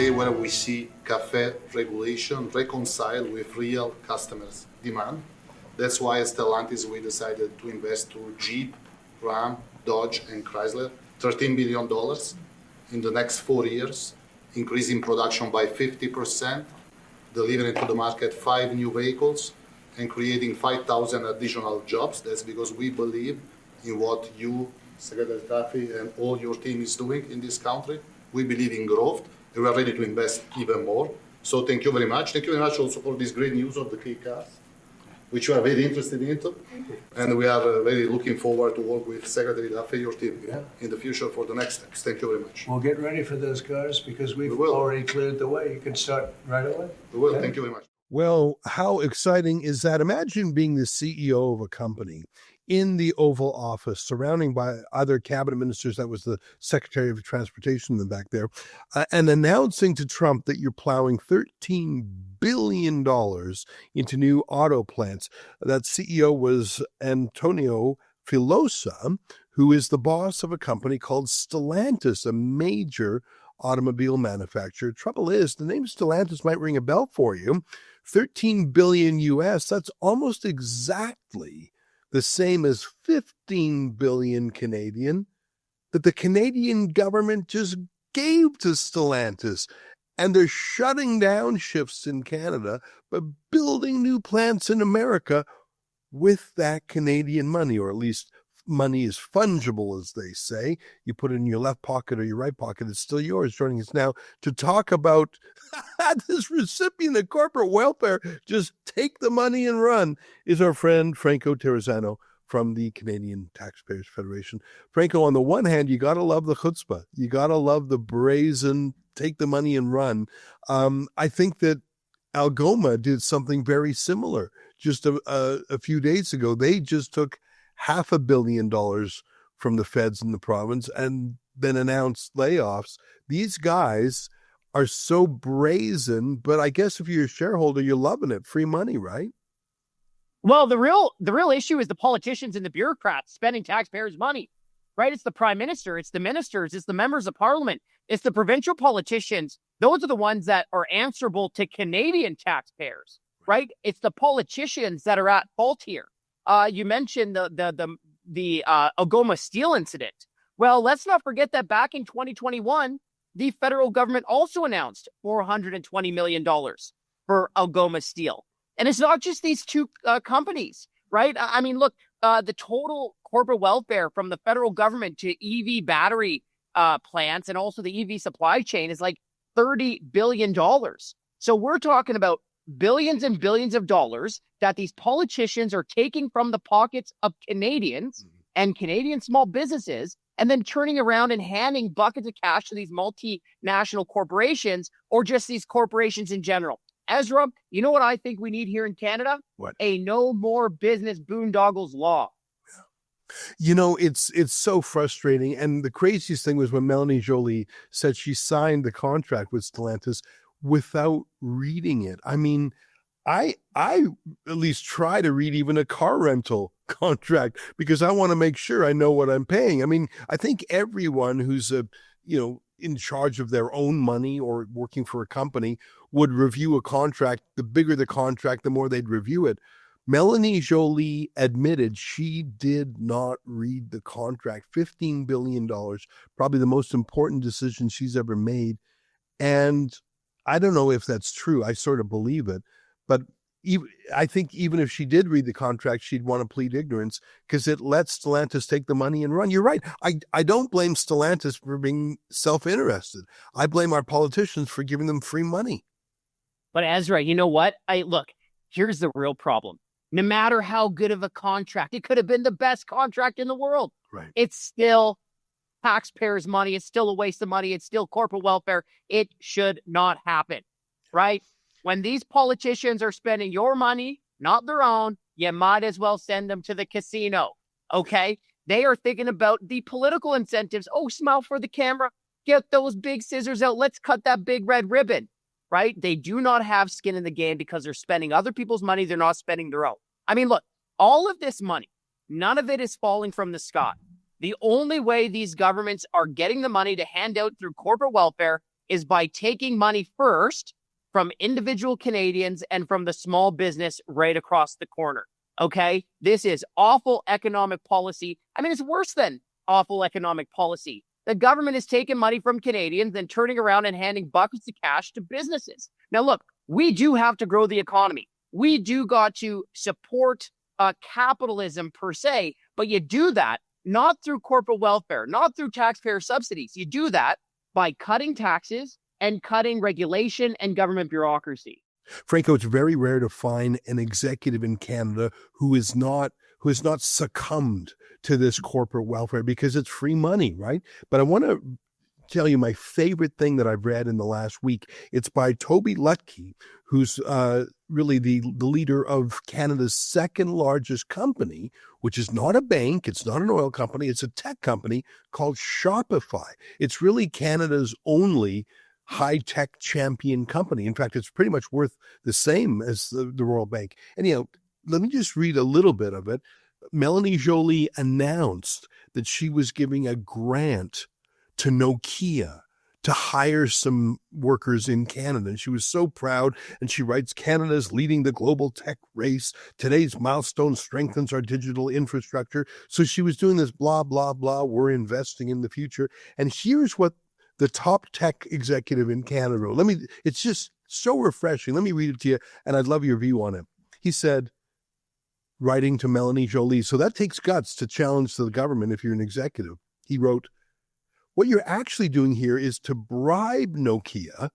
day where we see cafe regulation reconciled with real customers' demand. That's why at Stellantis we decided to invest to Jeep, Ram, Dodge, and Chrysler $13 billion in the next 4 years, increasing production by 50%, delivering to the market 5 new vehicles, and creating 5,000 additional jobs. That's because we believe in what you, Secretary Taffy, and all your team is doing in this country. We believe in growth, and we are ready to invest even more. So thank you very much. Thank you very much also for this great news of the K-Cars, which we are very interested into. And we are very looking forward to work with Secretary Taffy, your team, in the future for the next steps. Thank you very much. We'll get ready for those cars because we've already cleared the way. You can start right away. We will. Thank you very much. Well, how exciting is that? Imagine being the CEO of a company in the Oval Office, surrounding by other cabinet ministers. That was the Secretary of Transportation back there, and announcing to Trump that you're plowing $13 billion into new auto plants. That CEO was Antonio Filosa, who is the boss of a company called Stellantis, a major automobile manufacturer. Trouble is, the name Stellantis might ring a bell for you. 13 billion US, that's almost exactly the same as 15 billion Canadian that the Canadian government just gave to Stellantis. And they're shutting down shifts in Canada, but building new plants in America with that Canadian money, or at least money is fungible, as they say. You put it in your left pocket or your right pocket, it's still yours. Joining us now to talk about this recipient of corporate welfare, just take the money and run, is our friend Franco Terrazzano from the Canadian Taxpayers Federation. Franco, on the one hand, you got to love the chutzpah. You got to love the brazen, take the money and run. I think that Algoma did something very similar just a few days ago. They just took $500 million from the feds in the province and then announced layoffs. These guys are so brazen, but I guess if you're a shareholder, you're loving it. Free money, right? Well, the real issue is the politicians and the bureaucrats spending taxpayers' money, right? It's the prime minister, it's the ministers, it's the members of parliament, it's the provincial politicians. Those are the ones that are answerable to Canadian taxpayers, right? It's the politicians that are at fault here. You mentioned the Algoma steel incident. Well, let's not forget that back in 2021, the federal government also announced $420 million for Algoma Steel. And it's not just these two companies, right? I mean, look, the total corporate welfare from the federal government to EV battery plants and also the EV supply chain is like $30 billion. So we're talking about billions and billions of dollars that these politicians are taking from the pockets of Canadians and Canadian small businesses, and then turning around and handing buckets of cash to these multinational corporations, or just these corporations in general. Ezra, you know what I think we need here in Canada? What? A no more business boondoggles law. You know, it's so frustrating. And the craziest thing was when Melanie Joly said she signed the contract with Stellantis without reading it. I mean, I at least try to read even a car rental contract because I want to make sure I know what I'm paying. I mean, I think everyone who's in charge of their own money or working for a company would review a contract. The bigger the contract, the more they'd review it. Melanie Joly admitted she did not read the contract. $15 billion, probably the most important decision she's ever made. And I don't know if that's true. I sort of believe it. But I think even if she did read the contract, she'd want to plead ignorance because it lets Stellantis take the money and run. You're right. I don't blame Stellantis for being self-interested. I blame our politicians for giving them free money. But Ezra, you know what? Look, here's the real problem. No matter how good of a contract, it could have been the best contract in the world. Right. It's still taxpayers' money. It's still a waste of money. It's still corporate welfare. It should not happen, right? When these politicians are spending your money, not their own, you might as well send them to the casino, okay? They are thinking about the political incentives. Oh, smile for the camera. Get those big scissors out. Let's cut that big red ribbon, right? They do not have skin in the game because they're spending other people's money. They're not spending their own. I mean, look, all of this money, none of it is falling from the sky. The only way these governments are getting the money to hand out through corporate welfare is by taking money first from individual Canadians and from the small business right across the corner. Okay? This is awful economic policy. I mean, it's worse than awful economic policy. The government is taking money from Canadians and turning around and handing buckets of cash to businesses. Now, look, we do have to grow the economy. We do got to support capitalism per se, but you do that not through corporate welfare, not through taxpayer subsidies. You do that by cutting taxes and cutting regulation and government bureaucracy. Franco, it's very rare to find an executive in Canada who has not succumbed to this corporate welfare because it's free money, right? But I want to tell you my favorite thing that I've read in the last week. It's by Toby Lutke, who's really the leader of Canada's second largest company, which is not a bank, it's not an oil company, it's a tech company called Shopify. It's really Canada's only high-tech champion company. In fact, it's pretty much worth the same as the Royal Bank. And, let me just read a little bit of it. Melanie Joly announced that she was giving a grant to Nokia to hire some workers in Canada. And she was so proud. And she writes, Canada's leading the global tech race. Today's milestone strengthens our digital infrastructure. So she was doing this blah, blah, blah. We're investing in the future. And here's what the top tech executive in Canada wrote. It's just so refreshing. Let me read it to you. And I'd love your view on it. He said, writing to Melanie Joly, so that takes guts to challenge the government if you're an executive. He wrote, what you're actually doing here is to bribe Nokia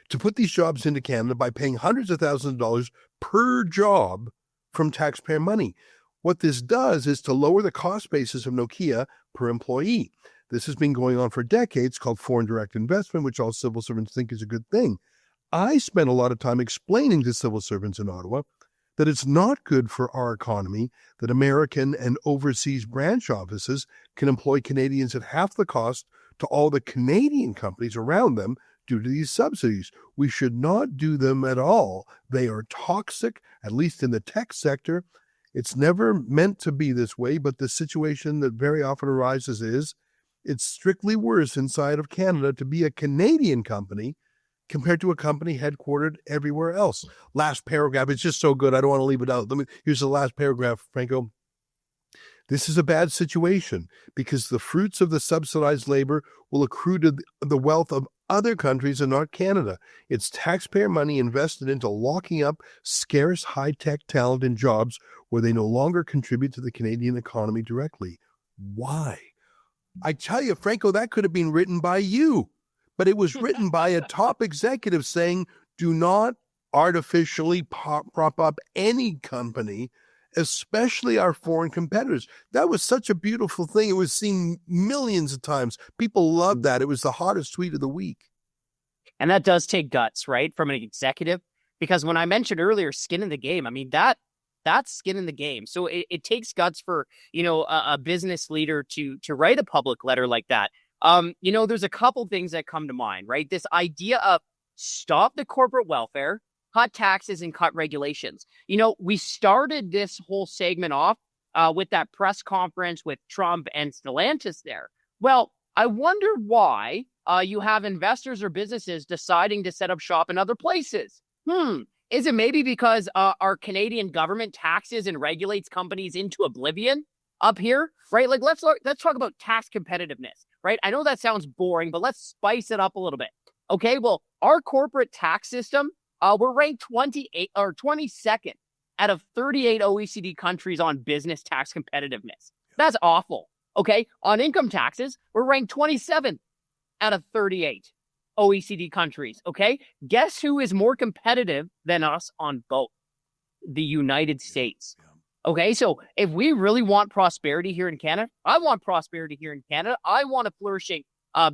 to put these jobs into Canada by paying hundreds of thousands of dollars per job from taxpayer money. What this does is to lower the cost basis of Nokia per employee. This has been going on for decades, called foreign direct investment, which all civil servants think is a good thing. I spent a lot of time explaining to civil servants in Ottawa that it's not good for our economy that American and overseas branch offices can employ Canadians at half the cost to all the Canadian companies around them due to these subsidies. We should not do them at all. They are toxic, at least in the tech sector. It's never meant to be this way, but the situation that very often arises is it's strictly worse inside of Canada to be a Canadian company compared to a company headquartered everywhere else. Last paragraph, it's just so good, I don't want to leave it out. Here's the last paragraph, Franco. This is a bad situation because the fruits of the subsidized labor will accrue to the wealth of other countries and not Canada. It's taxpayer money invested into locking up scarce high-tech talent in jobs where they no longer contribute to the Canadian economy directly. Why? I tell you, Franco, that could have been written by you. But it was written by a top executive saying, do not artificially prop up any company, especially our foreign competitors. That was such a beautiful thing. It was seen millions of times. People loved that. It was the hottest tweet of the week. And that does take guts, right, from an executive? Because when I mentioned earlier, skin in the game, I mean, that's skin in the game. So it takes guts for, a business leader to write a public letter like that. There's a couple things that come to mind, right? This idea of stop the corporate welfare, cut taxes, and cut regulations. We started this whole segment off with that press conference with Trump and Stellantis there. Well, I wonder why you have investors or businesses deciding to set up shop in other places. Is it maybe because our Canadian government taxes and regulates companies into oblivion up here, right? Like, let's talk about tax competitiveness, right? I know that sounds boring, but let's spice it up a little bit. Okay, well, our corporate tax system, we're ranked 28 or 22nd out of 38 OECD countries on business tax competitiveness. That's awful. Okay, on income taxes, we're ranked 27th out of 38 OECD countries. Okay, guess who is more competitive than us on both? The United States. Okay, so if we really want prosperity here in Canada, I want prosperity here in Canada. I want a flourishing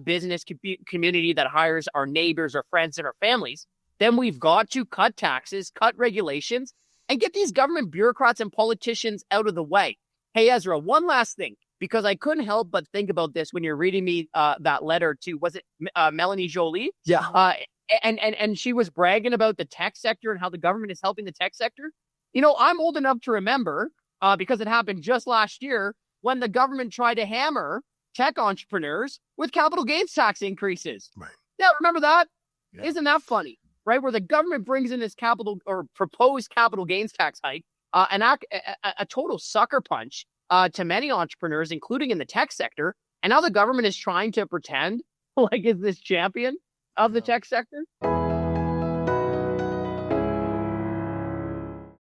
business community that hires our neighbors, our friends, and our families. Then we've got to cut taxes, cut regulations, and get these government bureaucrats and politicians out of the way. Hey, Ezra, one last thing, because I couldn't help but think about this when you're reading me that letter to, was it Melanie Joly? Yeah. And she was bragging about the tech sector and how the government is helping the tech sector. I'm old enough to remember, because it happened just last year, when the government tried to hammer tech entrepreneurs with capital gains tax increases. Right. Yeah, remember that? Yeah. Isn't that funny? Right? Where the government brings in this capital or proposed capital gains tax hike, a total sucker punch to many entrepreneurs, including in the tech sector. And now the government is trying to pretend like is this champion of the tech sector.